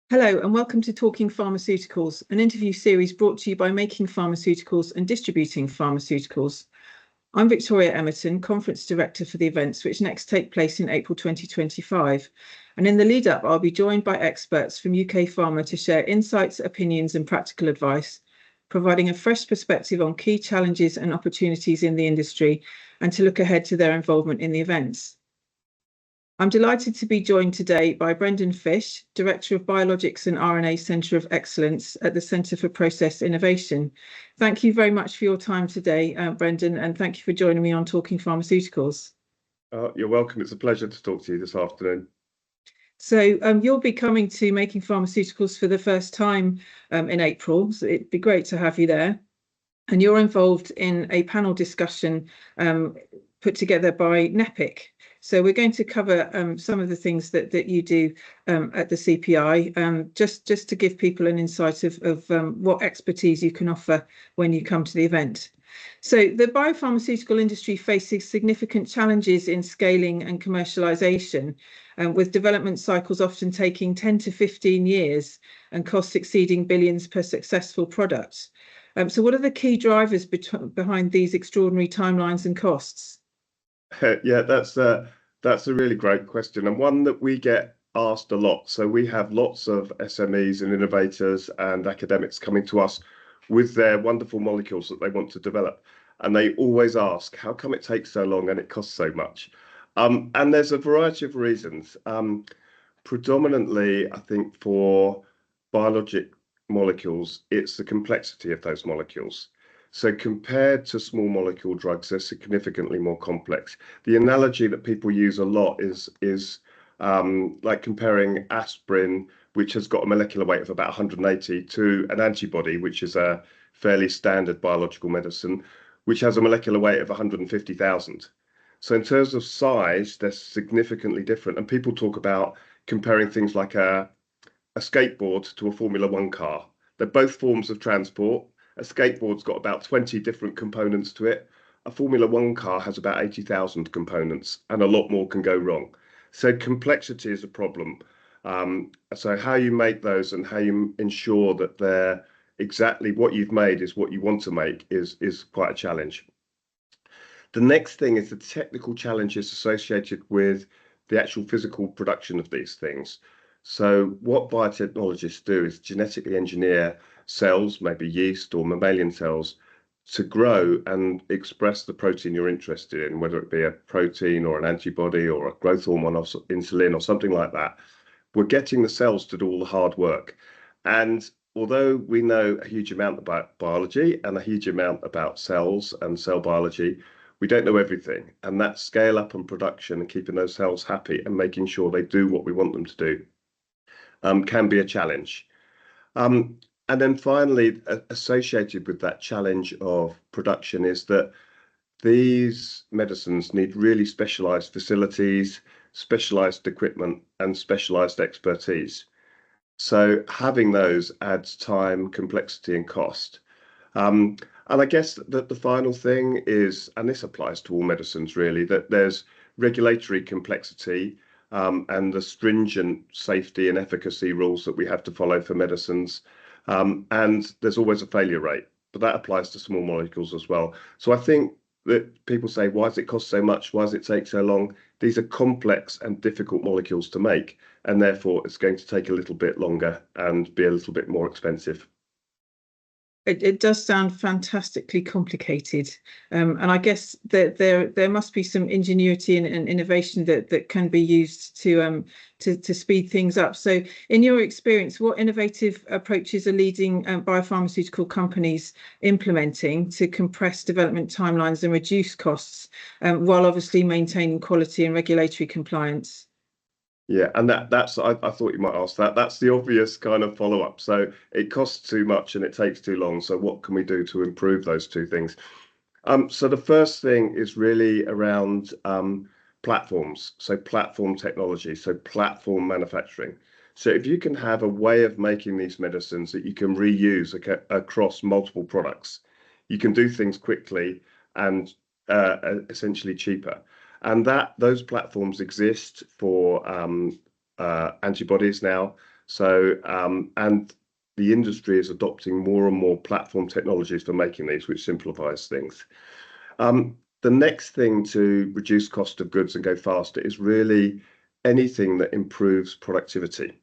Hello and welcome to Talking Pharmaceuticals, an interview series brought to you by Making Pharmaceuticals and Distributing Pharmaceuticals. I'm Victoria Emerton, Conference Director for the events which next take place in April 2025. And in the lead up, I'll be joined by experts from UK Pharma to share insights, opinions and practical advice, providing a fresh perspective on key challenges and opportunities in the industry and to look ahead to their involvement in the events. I'm delighted to be joined today by Brendan Fish, Director of Biologics and RNA Centre of Excellence at the Centre for Process Innovation. Thank you very much for your time today, Brendan, and thank you for joining me on Talking Pharmaceuticals. You're welcome. It's a pleasure to talk to you this afternoon. So you'll be coming to Making Pharmaceuticals for the first time in April, so it'd be great to have you there. And you're involved in a panel discussion put together by NEPIC. So we're going to cover some of the things that you do at the CPI, just to give people an insight of what expertise you can offer when you come to the event. So the biopharmaceutical industry faces significant challenges in scaling and commercialization, with development cycles often taking 10 to 15 years and costs exceeding billions per successful product. So what are the key drivers behind these extraordinary timelines and costs? Yeah, that's a really great question, and one that we get asked a lot. So we have lots of SMEs and innovators and academics coming to us with their wonderful molecules that they want to develop. And they always ask, how come it takes so long and it costs so much? And there's a variety of reasons. Predominantly, I think for biologic molecules, it's the complexity of those molecules. So compared to small molecule drugs, they're significantly more complex. The analogy that people use a lot is like comparing aspirin, which has got a molecular weight of about 180, to an antibody, which is a fairly standard biological medicine, which has a molecular weight of 150,000. So in terms of size, they're significantly different. And people talk about comparing things like a skateboard to a Formula One car. They're both forms of transport. A skateboard's got about 20 different components to it. A Formula One car has about 80,000 components, and a lot more can go wrong. So complexity is a problem. So how you make those and how you ensure that they're exactly what you've made is what you want to make is quite a challenge. The next thing is the technical challenges associated with the actual physical production of these things. So what biotechnologists do is genetically engineer cells, maybe yeast or mammalian cells, to grow and express the protein you're interested in, whether it be a protein or an antibody or a growth hormone or insulin or something like that. We're getting the cells to do all the hard work. And although we know a huge amount about biology and a huge amount about cells and cell biology, we don't know everything. And that scale up and production and keeping those cells happy and making sure they do what we want them to do can be a challenge. And then finally, associated with that challenge of production is that these medicines need really specialized facilities, specialized equipment, and specialized expertise. So having those adds time, complexity, and cost. And I guess that the final thing is, and this applies to all medicines really, that there's regulatory complexity and the stringent safety and efficacy rules that we have to follow for medicines. And there's always a failure rate, but that applies to small molecules as well. So I think that people say, why does it cost so much? Why does it take so long? These are complex and difficult molecules to make, and therefore it's going to take a little bit longer and be a little bit more expensive. It does sound fantastically complicated, and I guess that there must be some ingenuity and innovation that can be used to speed things up. So, in your experience, what innovative approaches are leading biopharmaceutical companies implementing to compress development timelines and reduce costs, while obviously maintaining quality and regulatory compliance? Yeah, and that's I thought you might ask that. That's the obvious kind of follow-up. So it costs too much and it takes too long. So what can we do to improve those two things? So the first thing is really around platforms. So platform technology, so platform manufacturing. So if you can have a way of making these medicines that you can reuse across multiple products, you can do things quickly and essentially cheaper. And those platforms exist for antibodies now. So, and the industry is adopting more and more platform technologies for making these, which simplifies things. The next thing to reduce cost of goods and go faster is really anything that improves productivity.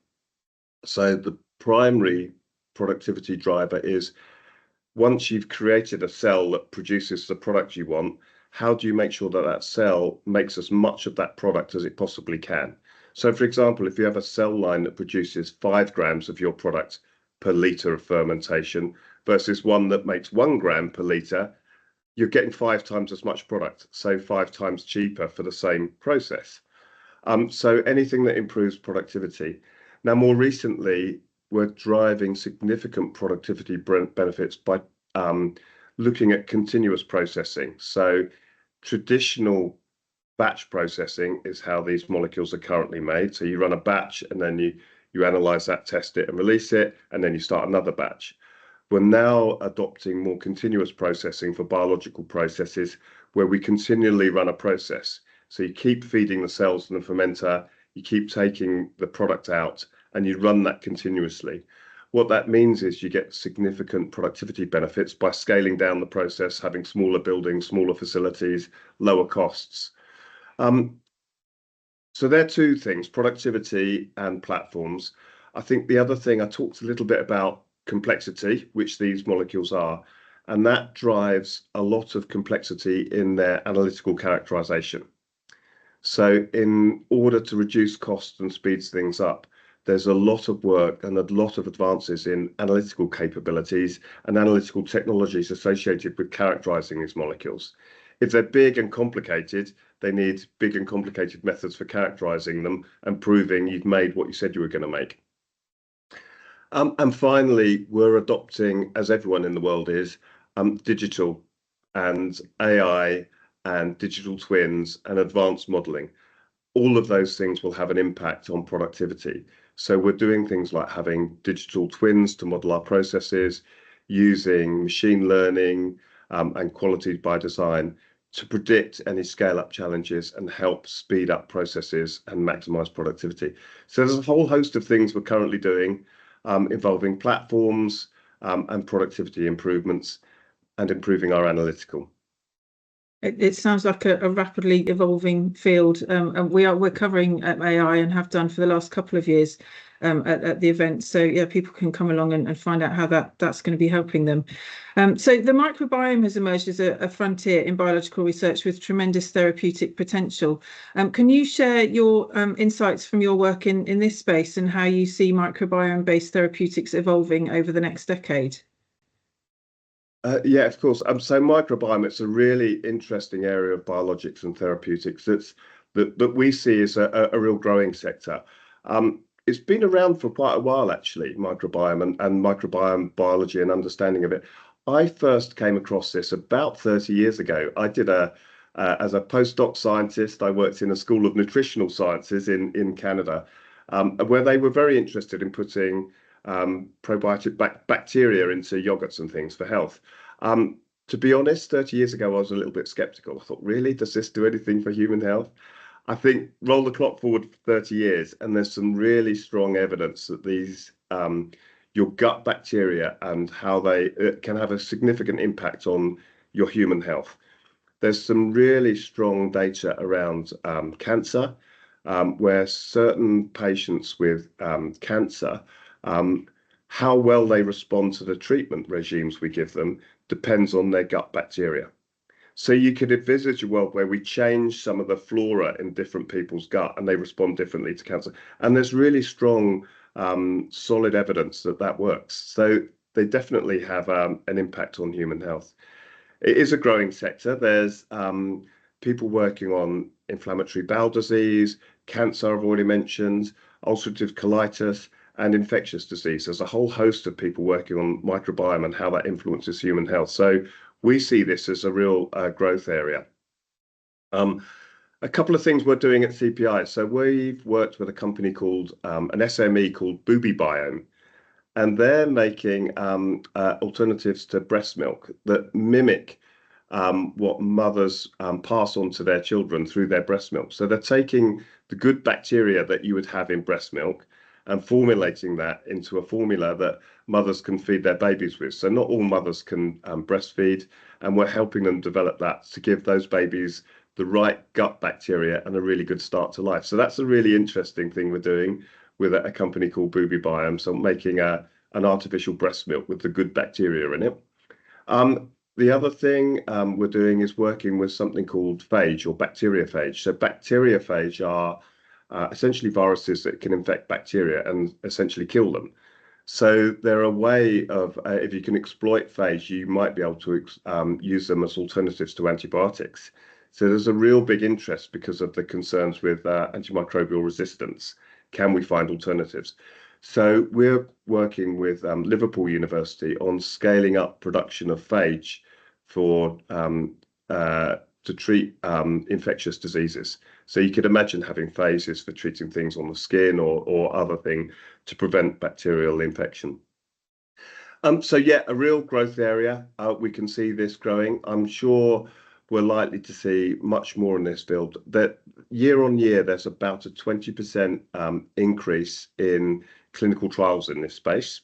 So the primary productivity driver is, once you've created a cell that produces the product you want, how do you make sure that that cell makes as much of that product as it possibly can? So, for example, if you have a cell line that produces 5 grams of your product per litre of fermentation versus one that makes 1 gram per litre, you're getting 5 times as much product, so 5 times cheaper for the same process. So anything that improves productivity. Now, more recently, we're driving significant productivity benefits by looking at continuous processing. So traditional batch processing is how these molecules are currently made. So you run a batch and then you analyze that, test it and release it, and then you start another batch. We're now adopting more continuous processing for biological processes where we continually run a process. So you keep feeding the cells in the fermenter, you keep taking the product out, and you run that continuously. What that means is you get significant productivity benefits by scaling down the process, having smaller buildings, smaller facilities, lower costs. So there are two things, productivity and platforms. I think the other thing, I talked a little bit about complexity, which these molecules are, and that drives a lot of complexity in their analytical characterization. So in order to reduce costs and speeds things up, there's a lot of work and a lot of advances in analytical capabilities and analytical technologies associated with characterizing these molecules. If they're big and complicated, they need big and complicated methods for characterizing them and proving you've made what you said you were going to make. And finally, we're adopting, as everyone in the world is, digital and AI and digital twins and advanced modeling. All of those things will have an impact on productivity. So we're doing things like having digital twins to model our processes, using machine learning and quality by design to predict any scale-up challenges and help speed up processes and maximize productivity. So there's a whole host of things we're currently doing involving platforms and productivity improvements and improving our analytical. It sounds like a rapidly evolving field, and we're covering AI and have done for the last couple of years at the event. So yeah, people can come along and find out how that's going to be helping them. So the microbiome has emerged as a frontier in biological research with tremendous therapeutic potential. Can you share your insights from your work in this space and how you see microbiome-based therapeutics evolving over the next decade? Yeah, of course. So microbiome, it's a really interesting area of biologics and therapeutics that we see as a real growing sector. It's been around for quite a while, actually, microbiome and microbiome biology and understanding of it. I first came across this about 30 years ago. I did as a postdoc scientist, I worked in a school of nutritional sciences in Canada, where they were very interested in putting probiotic bacteria into yogurts and things for health. To be honest, 30 years ago, I was a little bit skeptical. I thought, really, does this do anything for human health? I think roll the clock forward 30 years, and there's some really strong evidence that these your gut bacteria and how they can have a significant impact on your human health. There's some really strong data around cancer, where certain patients with cancer, how well they respond to the treatment regimes we give them depends on their gut bacteria. So you could envisage a world where we change some of the flora in different people's gut and they respond differently to cancer. And there's really strong, solid evidence that works. So they definitely have an impact on human health. It is a growing sector. There's people working on inflammatory bowel disease, cancer I've already mentioned, ulcerative colitis, and infectious disease. There's a whole host of people working on microbiome and how that influences human health. So we see this as a real growth area. A couple of things we're doing at CPI. So we've worked with a company called an SME called Biopharmaceutical, and they're making alternatives to breast milk that mimic what mothers pass on to their children through their breast milk. So they're taking the good bacteria that you would have in breast milk and formulating that into a formula that mothers can feed their babies with. So not all mothers can breastfeed, and we're helping them develop that to give those babies the right gut bacteria and a really good start to life. So that's a really interesting thing we're doing with a company called Biopharmaceutical, so making an artificial breast milk with the good bacteria in it. The other thing we're doing is working with something called phage or bacteriophage. So bacteriophage are essentially viruses that can infect bacteria and essentially kill them. So they're a way of, if you can exploit phage, you might be able to use them as alternatives to antibiotics. So there's a real big interest because of the concerns with antimicrobial resistance. Can we find alternatives? So we're working with Liverpool University on scaling up production of phage for to treat infectious diseases. So you could imagine having phages for treating things on the skin or other thing to prevent bacterial infection. So yeah, a real growth area. We can see this growing. I'm sure we're likely to see much more in this field. That year on year, there's about a 20% increase in clinical trials in this space.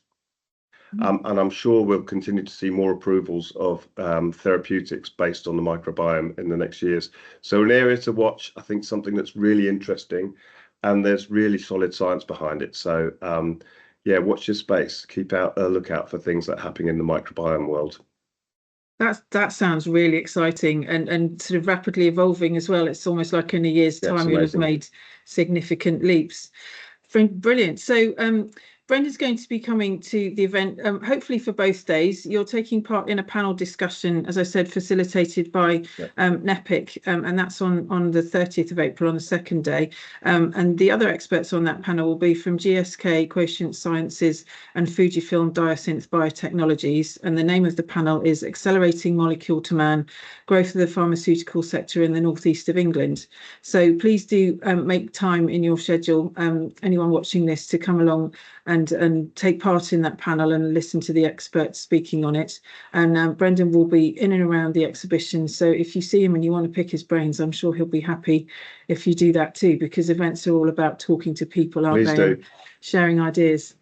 And I'm sure we'll continue to see more approvals of therapeutics based on the microbiome in the next years. So an area to watch, I think something that's really interesting, and there's really solid science behind it. So yeah, watch your space. Keep a lookout for things that are happening in the microbiome world. That sounds really exciting and sort of rapidly evolving as well. It's almost like in a year's time you'll have made significant leaps. Brilliant. So Brendan's going to be coming to the event, hopefully for both days. You're taking part in a panel discussion, as I said, facilitated by NEPIC, and that's on the 30th of April on the second day. And the other experts on that panel will be from GSK, Quotient Sciences, and Fujifilm Diosynth Biotechnologies. And the name of the panel is Accelerating Molecule to Man, Growth of the Pharmaceutical Sector in the Northeast of England. So please do make time in your schedule, anyone watching this, to come along and take part in that panel and listen to the experts speaking on it. And Brendan will be in and around the exhibition. So if you see him and you want to pick his brains, I'm sure he'll be happy if you do that too, because events are all about talking to people, aren't they? And sharing ideas.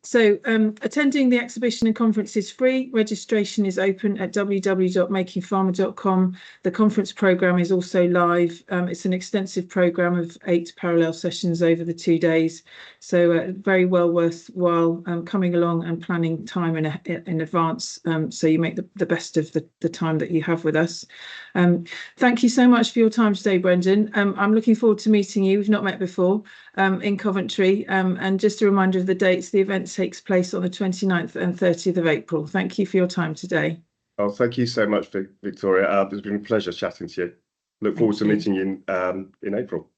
So attending the exhibition and conference is free. Registration is open at www.makingpharma.com. The conference programme is also live. It's an extensive programme of 8 parallel sessions over the 2 days. So very well worthwhile coming along and planning time in advance, so you make the best of the time that you have with us. Thank you so much for your time today, Brendan. I'm looking forward to meeting you. We've not met before in Coventry. And just a reminder of the dates. The event takes place on the 29th and 30th of April. Thank you for your time today. Oh, thank you so much, Victoria. It's been a pleasure chatting to you. Look forward to meeting you in April.